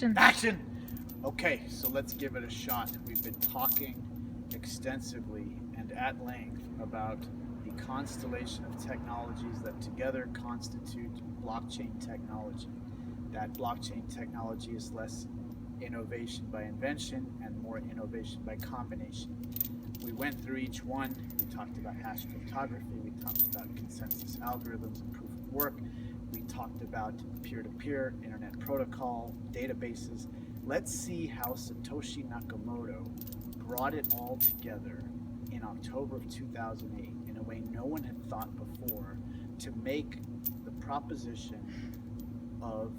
Action. Action! Okay, so let's give it a shot. We've been talking extensively and at length about the constellation of technologies that together constitute blockchain technology. That blockchain technology is less innovation by invention and more innovation by combination. We went through each one. We talked about hash cryptography. We talked about consensus algorithms and proof of work. We talked about peer-to-peer, internet protocol, databases. Let's see how Satoshi Nakamoto brought it all together in October of 2008 in a way no one had thought before to make the proposition of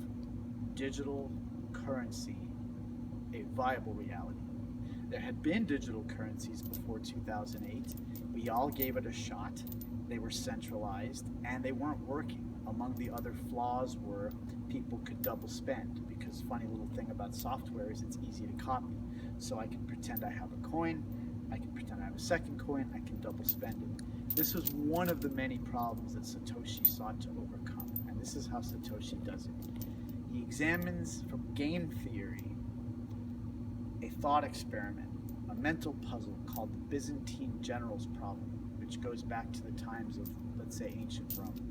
digital currency a viable reality. There had been digital currencies before 2008. We all gave it a shot. They were centralized and they weren't working. Among the other flaws were people could double spend, because funny little thing about software is it's easy to copy. So I can pretend I have a coin, I can pretend I have a second coin, I can double spend it. This was one of the many problems that Satoshi sought to overcome, and this is how Satoshi does it. He examines from game theory a thought experiment, a mental puzzle called the Byzantine generals problem, which goes back to the times of, let's say, ancient Rome.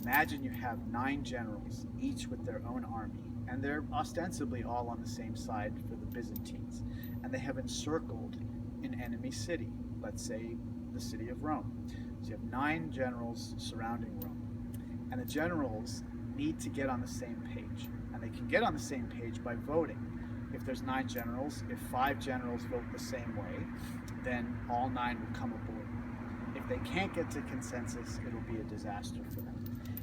Imagine you have 9 generals, each with their own army, and they're ostensibly all on the same side for the Byzantines, and they have encircled an enemy city, let's say the city of Rome. So you have 9 generals surrounding Rome, and the generals need to get on the same page, and they can get on the same page by voting. If there's 9 generals, if 5 generals vote the same way, then all 9 will come aboard. If they can't get to consensus, it'll be a disaster for them.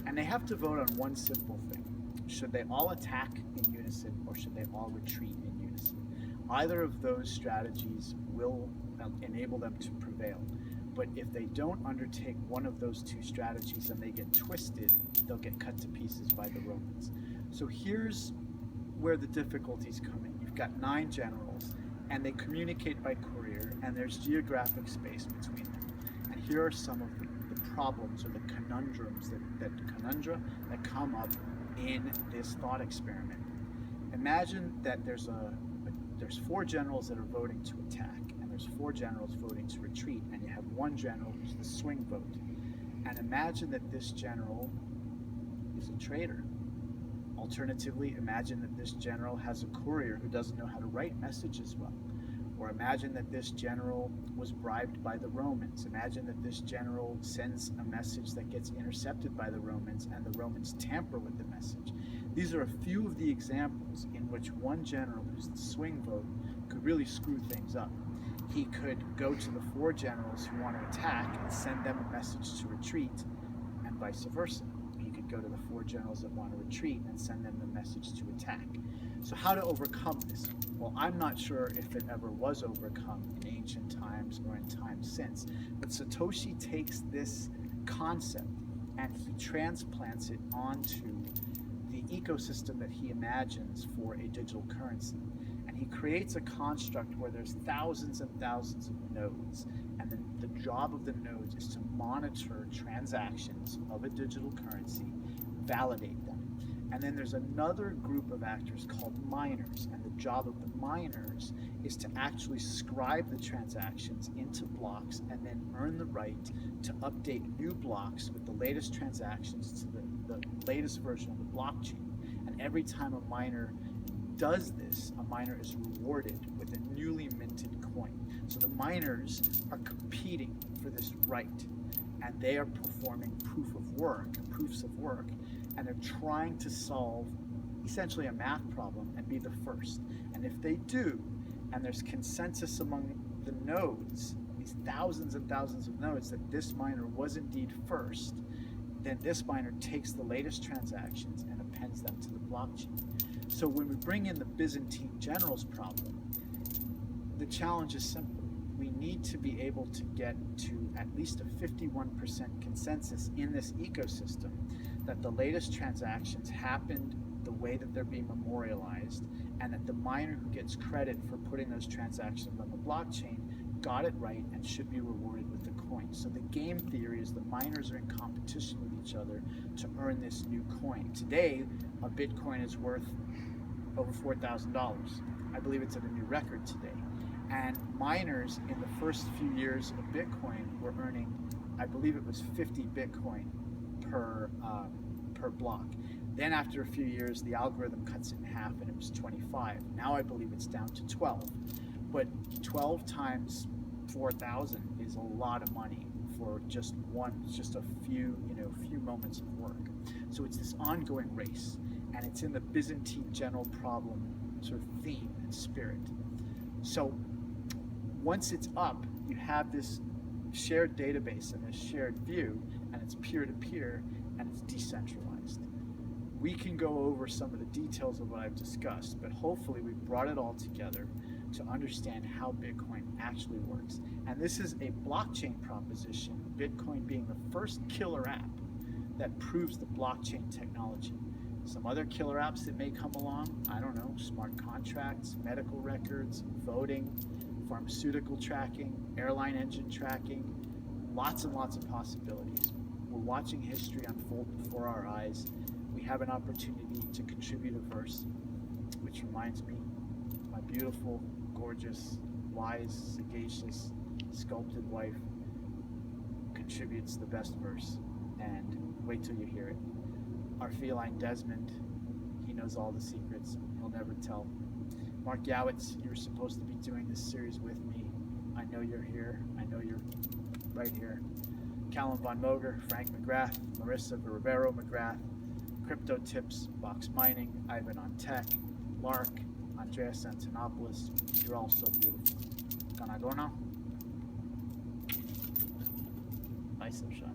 And they have to vote on one simple thing. Should they all attack in unison, or should they all retreat in unison? Either of those strategies will enable them to prevail. But if they don't undertake one of those 2 strategies and they get twisted, they'll get cut to pieces by the Romans. So here's where the difficulties come in. You've got 9 generals, and they communicate by courier, and there's geographic space between them. And here are some of the problems or the conundrums that come up in this thought experiment. Imagine that there's 4 generals that are voting to attack, and there's 4 generals voting to retreat, and you have 1 general who's the swing vote. And imagine that this general is a traitor. Alternatively, imagine that this general has a courier who doesn't know how to write messages well. Or imagine that this general was bribed by the Romans. Imagine that this general sends a message that gets intercepted by the Romans, and the Romans tamper with the message. These are a few of the examples in which one general, who's the swing vote, could really screw things up. He could go to the 4 generals who want to attack and send them a message to retreat, and vice versa. He could go to the 4 generals that want to retreat and send them the message to attack. So how to overcome this? Well, I'm not sure if it ever was overcome in ancient times or in times since, but Satoshi takes this concept and he transplants it onto the ecosystem that he imagines for a digital currency. And he creates a construct where there's thousands and thousands of nodes, and the job of the nodes is to monitor transactions of a digital currency, validate them. And then there's another group of actors called miners, and the job of the miners is to actually scribe the transactions into blocks and then earn the right to update new blocks with the latest transactions to the latest version of the blockchain. And every time a miner does this, a miner is rewarded with a newly minted coin. So the miners are competing for this right, and they are performing proofs of work, and they're trying to solve essentially a math problem and be the first. And if they do, and there's consensus among the nodes, these thousands and thousands of nodes, that this miner was indeed first, then this miner takes the latest transactions and appends them to the blockchain. So when we bring in the Byzantine generals problem, the challenge is simple. We need to be able to get to at least a 51% consensus in this ecosystem that the latest transactions happened the way that they're being memorialized, and that the miner who gets credit for putting those transactions on the blockchain got it right and should be rewarded with the coin. So the game theory is the miners are in competition with each other to earn this new coin. Today, a Bitcoin is worth over $4,000. I believe it's at a new record today. And miners in the first few years of Bitcoin were earning, I believe it was 50 Bitcoin per block. Then after a few years, the algorithm cuts it in half and it was 25. Now I believe it's down to 12. But 12 times 4,000 is a lot of money for just a few moments of work. So it's this ongoing race, and it's in the Byzantine general problem sort of theme and spirit. So once it's up, you have this shared database and this shared view, and it's peer-to-peer and it's decentralized. We can go over some of the details of what I've discussed, but hopefully we've brought it all together to understand how Bitcoin actually works. And this is a blockchain proposition, Bitcoin being the first killer app that proves the blockchain technology. Some other killer apps that may come along, I don't know, smart contracts, medical records, voting, pharmaceutical tracking, airline engine tracking, lots and lots of possibilities. We're watching history unfold before our eyes. We have an opportunity to contribute a verse, which reminds me, my beautiful, gorgeous, wise, sagacious, sculpted wife contributes the best verse, and wait till you hear it. Our feline Desmond, he knows all the secrets, he'll never tell. Mark Yowitz, you were supposed to be doing this series with me. I know you're here, I know you're right here. Callum Von Moger, Frank McGrath, Marissa Rivero McGrath, Crypto Tips, Box Mining, Ivan on Tech, Lark, Andreas Antonopoulos, you're all so beautiful. Gonna go now? Bicep shot.